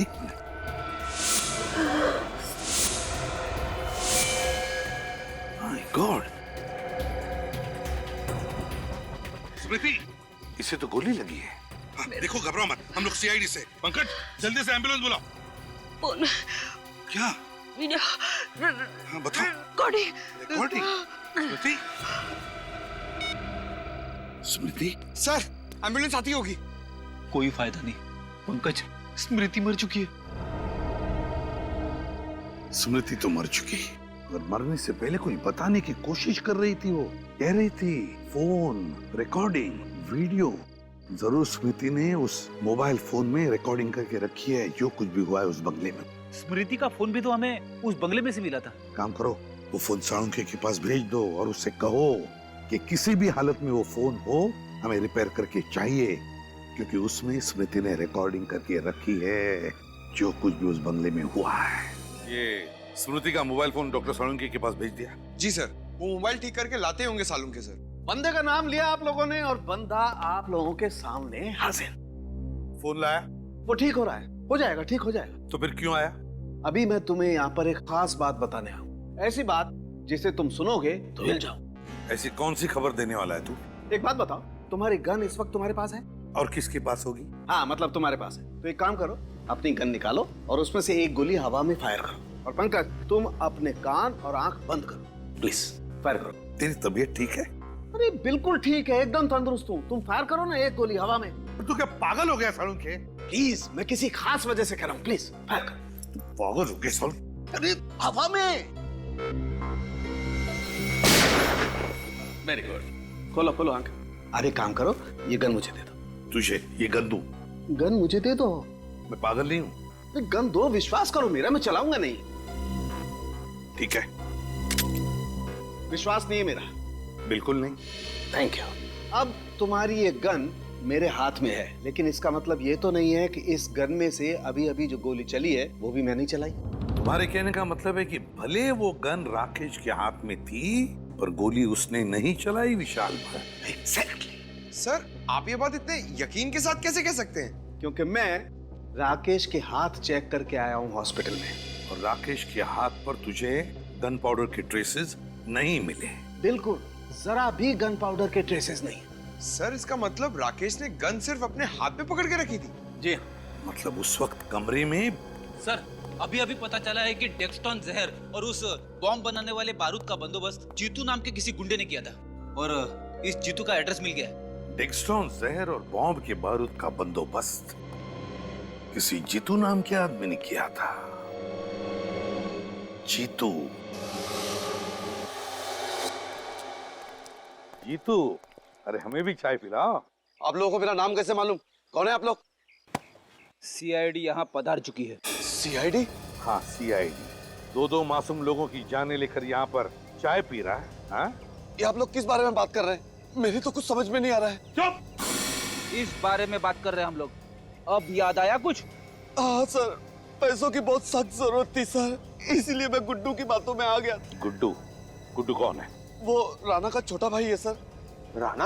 एक मिनट। माय गॉड, स्मृति, इसे तो गोली लगी है। हाँ, देखो घबराओ मत, हम लोग सीआईडी से। पंकज, जल्दी से एम्बुलेंस बुलाओ। फोन क्या? वीडियो हाँ बताओ। रिकॉर्डिंग। स्मृति? स्मृति? सर, एम्बुलेंस आती होगी। कोई फायदा नहीं पंकज, स्मृति मर चुकी है। स्मृति तो मर चुकी और मरने से पहले कोई बताने की कोशिश कर रही थी। वो कह रही थी फोन, रिकॉर्डिंग, वीडियो। जरूर स्मृति ने उस मोबाइल फोन में रिकॉर्डिंग करके रखी है जो कुछ भी हुआ है उस बंगले में। स्मृति का फोन भी तो हमें उस बंगले में से मिला था। काम करो, वो फोन साळुंखे के पास भेज दो और उससे कहो कि किसी भी हालत में वो फोन हो हमें रिपेयर करके चाहिए, क्योंकि उसमें स्मृति ने रिकॉर्डिंग करके रखी है जो कुछ भी उस बंगले में हुआ है। ये स्मृति का मोबाइल फोन डॉक्टर साळुंखे के पास भेज दिया? जी सर, वो मोबाइल ठीक करके लाते होंगे साळुंखे सर। बंदे का नाम लिया आप लोगों ने और बंदा आप लोगों के सामने हाजिर। फोन लाया? वो ठीक हो रहा है, हो जाएगा, ठीक हो जाएगा। तो फिर क्यों आया? अभी मैं तुम्हें यहाँ पर एक खास बात बताने आऊँ, ऐसी बात जिसे तुम सुनोगे तो हिल जाओ। ऐसी कौन सी खबर देने वाला है तू? एक बात बताओ, तुम्हारी गन इस वक्त तुम्हारे पास है? और किसके पास होगी? हाँ, मतलब तुम्हारे पास है। तो एक काम करो, अपनी गन निकालो और उसमें से एक गोली हवा में फायर करो। और पंकज, तुम अपने कान और आंख बंद करो, प्लीज फायर करो। तेरी तबीयत ठीक है? अरे बिल्कुल ठीक है, एकदम तंदुरुस्त हूँ। तुम फायर करो ना एक गोली हवा में। तू क्या पागल हो गया साळुंखे? प्लीज, मैं किसी खास वजह से कह रहा हूँ, प्लीज फायर कर। तू पागल हो गया साळुंखे? अरे हवा में। वेरी गुड, खोलो खोलो आंख। अरे काम करो, ये गन मुझे दे दो। तुझे ये गन दूं? गन मुझे दे दो। मैं पागल नहीं हूँ। गन दो, विश्वास करो मेरा, मैं चलाऊंगा नहीं। ठीक है। विश्वास नहीं है मेरा? बिल्कुल नहीं। Thank you. अब तुम्हारी ये गन मेरे हाथ में है, लेकिन इसका मतलब ये तो नहीं है कि इस गन में से अभी अभी जो गोली चली है वो भी मैंने चलाई। तुम्हारे कहने का मतलब है कि भले वो गन राकेश के हाथ में थी पर गोली उसने नहीं चलाई विशाल पर। एग्जैक्टली। सर, आप ये बात इतने यकीन के साथ कैसे कह सकते हैं? क्योंकि मैं राकेश के हाथ चेक करके आया हूँ हॉस्पिटल में। और राकेश के हाथ पर तुझे गन पाउडर के ट्रेसेस नहीं मिले? बिल्कुल, जरा भी गन पाउडर के ट्रेसेस नहीं। सर, इसका मतलब राकेश ने गन सिर्फ अपने हाथ पे पकड़ के रखी थी? जी। मतलब उस वक्त कमरे में? सर, अभी अभी पता चला है कि डेक्सटॉन जहर और उस बॉम्ब बनाने वाले बारूद का बंदोबस्त जीतू नाम के किसी गुंडे ने किया था और इस जीतू का एड्रेस मिल गया है। डेक्सटॉन जहर और बॉम्ब के बारूद का बंदोबस्त? किसी जीतू नाम के आदमी ने किया था। जीतू। जीतू, अरे हमें भी चाय पिलाओ। आप लोगों को मेरा नाम कैसे मालूम? कौन है आप लोग? सीआईडी यहाँ पधार चुकी है। सीआईडी? हाँ, सीआईडी। दो मासूम लोगों की जानें लेकर यहाँ पर चाय पी रहा है। हाँ? ये आप लोग किस बारे में बात कर रहे हैं? मेरी तो कुछ समझ में नहीं आ रहा है। चुप! इस बारे में बात कर रहे हैं हम लोग। अब याद आया कुछ? हाँ सर, पैसों की बहुत सख्त जरूरत थी सर, इसीलिए मैं गुड्डू की बातों में आ गया। गुड्डू? गुड्डू कौन है? वो राणा का छोटा भाई है सर। राणा?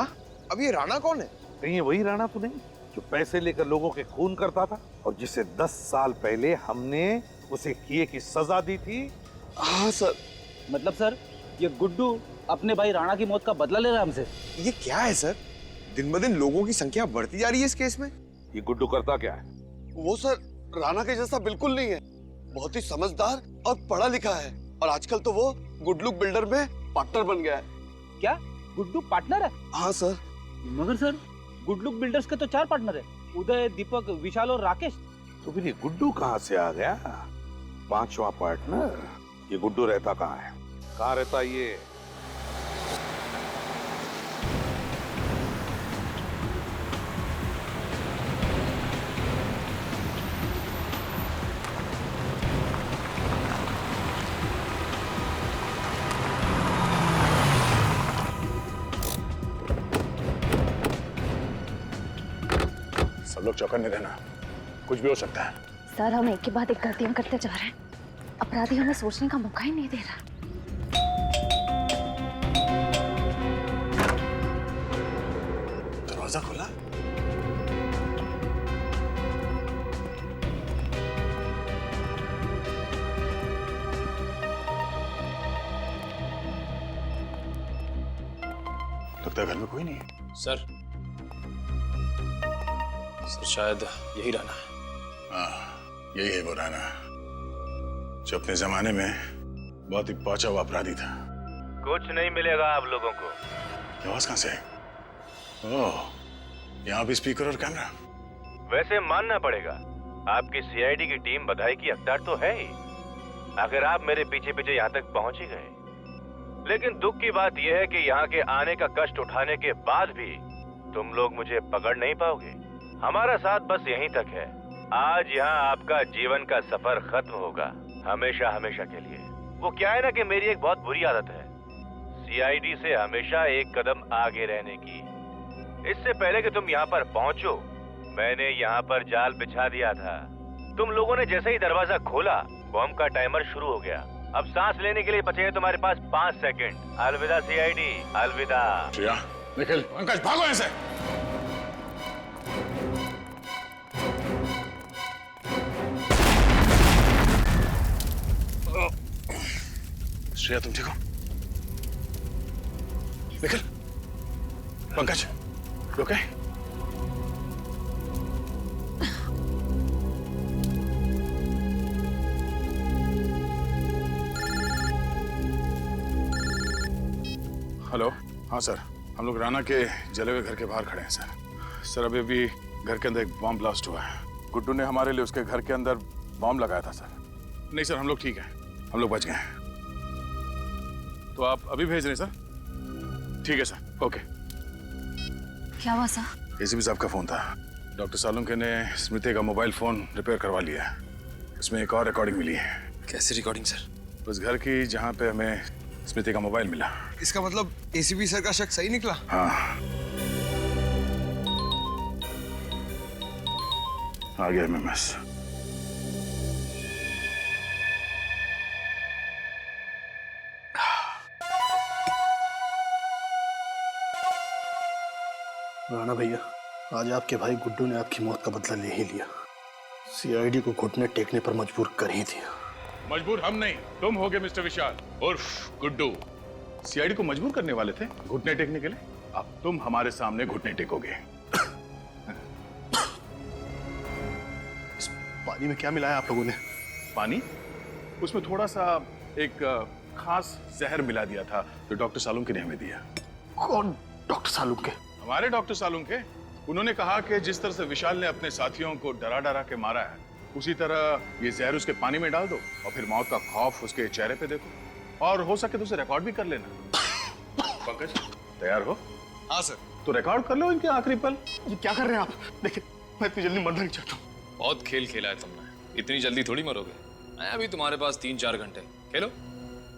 अब ये राणा कौन है? कहीं ये वही राणा तो नहीं जो पैसे लेकर लोगों के खून करता था और जिसे 10 साल पहले हमने उसे किए की सजा दी थी? हाँ सर। मतलब सर, ये गुड्डू अपने भाई राणा की मौत का बदला ले रहा है हमसे। ये क्या है सर? दिन ब दिन लोगों की संख्या बढ़ती जा रही है इस केस में। ये गुड्डू करता क्या है? वो सर राणा के जैसा बिल्कुल नहीं है, बहुत ही समझदार और पढ़ा लिखा है, और आजकल तो वो गुडलुक बिल्डर में पार्टनर बन गया है। क्या गुड्डू पार्टनर है? हाँ सर। मगर सर, गुडलुक बिल्डर्स के तो 4 पार्टनर है, उदय, दीपक, विशाल और राकेश। तो फिर ये गुड्डू कहाँ से आ गया? 5वां पार्टनर? ये गुड्डू रहता कहाँ है? कहाँ रहता ये? सब लोग चौकन्ने रहना, कुछ भी हो सकता है। सर, हम एक के बाद एक गलतियां करते जा रहे हैं। अपराधी हमें सोचने का मौका ही नहीं दे रहा। दरवाजा खुला? लगता है घर में कोई नहीं है। सर शायद यही राणा है। हाँ, यही है वो राणा जो अपने जमाने में बहुत ही पहुंचा हुआ अपराधी था। कुछ नहीं मिलेगा आप लोगों को। आवाज कहां से है? ओह, यहाँ भी स्पीकर और कैमरा। वैसे मानना पड़ेगा, आपकी सीआईडी की टीम बधाई की हकदार तो है ही, अगर आप मेरे पीछे पीछे यहाँ तक पहुंच ही गए। लेकिन दुख की बात यह है कि यहाँ के आने का कष्ट उठाने के बाद भी तुम लोग मुझे पकड़ नहीं पाओगे। हमारा साथ बस यहीं तक है। आज यहाँ आपका जीवन का सफर खत्म होगा, हमेशा हमेशा के लिए। वो क्या है ना कि मेरी एक बहुत बुरी आदत है, सीआईडी से हमेशा एक कदम आगे रहने की। इससे पहले कि तुम यहाँ पर पहुँचो, मैंने यहाँ पर जाल बिछा दिया था। तुम लोगों ने जैसे ही दरवाजा खोला, बॉम्ब का टाइमर शुरू हो गया। अब सांस लेने के लिए बचे हैं तुम्हारे पास 5 सेकंड। अलविदा सीआईडी, अलविदा। श्रेया, निखिल, पंकज, भागो यहाँ से। श्रेया, तुम ठीक हो? निखिल, पंकज, ओके? हेलो। हाँ सर, हम लोग राणा के जले हुए घर के बाहर खड़े हैं सर। अभी अभी घर के अंदर एक बॉम्ब ब्लास्ट हुआ है। गुड्डू ने हमारे लिए उसके घर के अंदर बॉम्ब लगाया था सर। नहीं सर, हम लोग ठीक हैं, हम लोग बच गए हैं। तो आप अभी भेज रहे हैं सर? ठीक है सर, ओके। क्या हुआ सर? एसीपी साहब का फोन था। डॉक्टर सालुंके ने स्मृति का मोबाइल फोन रिपेयर करवा लिया है। उसमें एक और रिकॉर्डिंग मिली है। कैसी रिकॉर्डिंग सर? उस घर की जहाँ पे हमें स्मृति का मोबाइल मिला। इसका मतलब एसीपी सर का शक सही निकला? हाँ, आ गया एमएमएस। राणा भैया, आज आपके भाई गुड्डू ने आपकी मौत का बदला ले ही लिया। सीआईडी को घुटने टेकने पर मजबूर कर ही दिया। मजबूर हम नहीं, तुम होगे मिस्टर विशाल उर्फ गुड्डू। सीआईडी को मजबूर करने वाले थे घुटने टेकने के लिए। अब तुम हमारे सामने घुटने टेकोगे। इस पानी में क्या मिलाया आप लोगों ने? पानी? उसमें थोड़ा सा एक खास जहर मिला दिया था जो डॉक्टर सालुंके ने हमें दिया। कौन डॉक्टर सालुंके? हमारे डॉक्टर सालुंके, उन्होंने कहा कि जिस तरह से विशाल ने अपने साथियों को डरा डरा के मारा है, उसी तरह ये जहर उसके पानी में डाल दो और फिर मौत का खौफ उसके चेहरे पे देखो, और हो सके तो उसे रिकॉर्ड भी कर लेना। पंकज, तैयार हो? हाँ सर। तो रिकॉर्ड कर लो इनके आखिरी पल। ये क्या कर रहे हैं आप? देखिए, मैं इतनी जल्दी मरना नहीं चाहता हूँ। बहुत खेल खेला है तुमने, इतनी जल्दी थोड़ी मरोगे। मैं अभी तुम्हारे पास 3-4 घंटे, खेलो।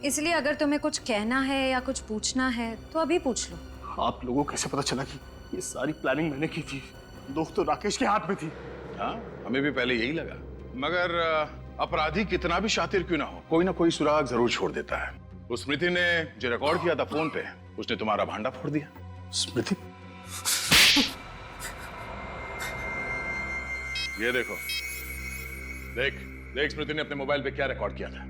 इसलिए अगर तुम्हें कुछ कहना है या कुछ पूछना है तो अभी पूछ लो। आप लोगों को कैसे पता चला कि ये सारी प्लानिंग मैंने की थी? दोस्त तो राकेश के हाथ में थी। हाँ, हमें भी पहले यही लगा, मगर अपराधी कितना भी शातिर क्यों ना हो, कोई ना कोई सुराग जरूर छोड़ देता है। उस स्मृति ने जो रिकॉर्ड किया था फोन पे, उसने तुम्हारा भांडा फोड़ दिया। स्मृति? ये देखो, देख देख स्मृति ने अपने मोबाइल पे क्या रिकॉर्ड किया था।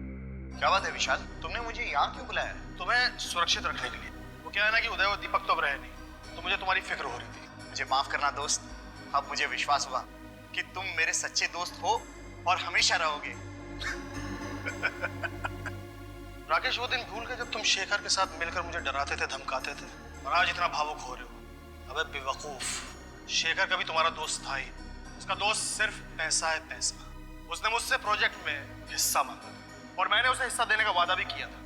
क्या बात है विशाल, तुमने मुझे यहाँ क्यों बुलाया? तुम्हें सुरक्षित रखने के लिए। वो क्या है ना कि उदय और दीपक तो अब रहे नहीं, तो मुझे तुम्हारी फिक्र हो रही थी। मुझे माफ करना दोस्त, अब मुझे विश्वास हुआ कि तुम मेरे सच्चे दोस्त हो और हमेशा रहोगे। राकेश, वो दिन भूल गए जब तुम शेखर के साथ मिलकर मुझे डराते थे, धमकाते थे, और आज इतना भावुक हो रहे हो। अबे बेवकूफ, शेखर कभी तुम्हारा दोस्त था ही। उसका दोस्त सिर्फ पैसा है, पैसा। उसने मुझसे प्रोजेक्ट में हिस्सा मांगा और मैंने उसे हिस्सा देने का वादा भी किया था।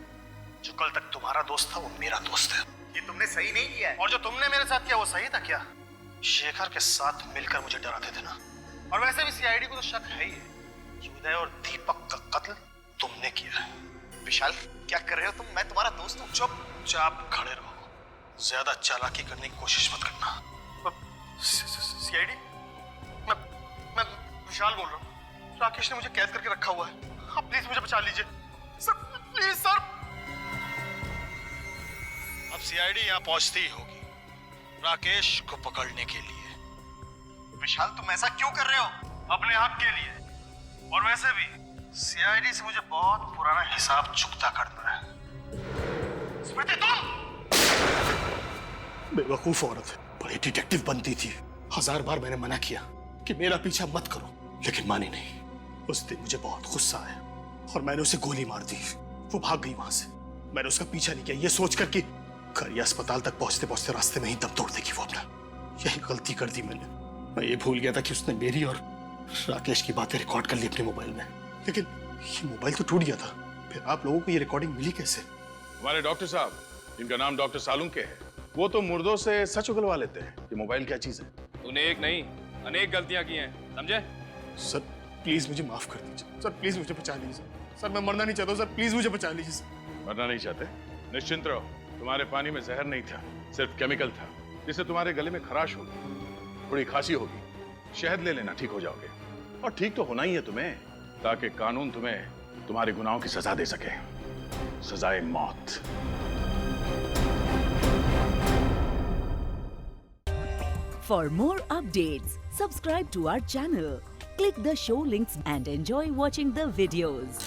जो कल तक तुम्हारा दोस्त था वो मेरा दोस्त है। ये तुमने सही नहीं किया है। और जो तुमने मेरे साथ किया वो सही था क्या? शेखर के साथ मिलकर मुझे डराते थे ना। और वैसे भी सीआईडी को तो शक है ही कि उदय और दीपक का कत्ल तुमने किया है। विशाल, क्या कर रहे हो तुम? मैं तुम्हारा दोस्त हूँ। चुपचाप खड़े रहो, ज्यादा चालाकी करने की कोशिश मत करना। सीआईडी, मैं विशाल बोल रहा हूँ। राकेश ने मुझे कैद करके रखा हुआ है। आप प्लीज मुझे बचा लीजिए सर, प्लीज सर। अब सीआईडी यहाँ पहुंचती ही होगी राकेश को पकड़ने के लिए। विशाल, तुम ऐसा क्यों कर रहे हो? अपने हक के लिए। और वैसे भी सीआईडी से मुझे बहुत पुराना हिसाब चुकता करना है। स्मृति, तुम बेवकूफ औरत है, बड़ी डिटेक्टिव बनती थी। 1000 बार मैंने मना किया कि मेरा पीछा मत करो, लेकिन मानी नहीं। उस दिन मुझे बहुत गुस्सा आया और मैंने उसे गोली मार दी। वो भाग गई वहां से। मैंने उसका पीछा नहीं किया, ये सोचकर कि घर या अस्पताल तक पहुंचते पहुंचते रास्ते में ही दम तोड़ देगी वो अपना। यही गलती कर दी मैंने। मैं ये भूल गया था कि उसने मेरी और राकेश की बातें रिकॉर्ड कर ली अपने मोबाइल में। लेकिन ये मोबाइल तो टूट गया था, फिर आप लोगों को ये रिकॉर्डिंग मिली कैसे? हमारे डॉक्टर साहब, जिनका नाम डॉक्टर सालुंके है, वो तो मुर्दों से सच उगलवा लेते हैं कि मोबाइल क्या चीज है। तूने एक नहीं अनेक गलतियां की हैं, समझे? सर प्लीज मुझे माफ कर दीजिए। सर प्लीज मुझे बचा लीजिए। सर मैं मरना नहीं चाहता हूँ। सर प्लीज मुझे बचा लीजिए। सर मरना नहीं चाहते? निश्चिंत रहो, तुम्हारे पानी में जहर नहीं था, सिर्फ केमिकल था, जिससे तुम्हारे गले में खराश होगी, थोड़ी खांसी होगी। शहद ले लेना, ठीक हो जाओगे। और ठीक तो होना ही है तुम्हें, ताकि कानून तुम्हें तुम्हारे गुनाहों की सजा दे सके, सजाए मौत। For more updates, subscribe to our channel, click the show links and enjoy watching the videos.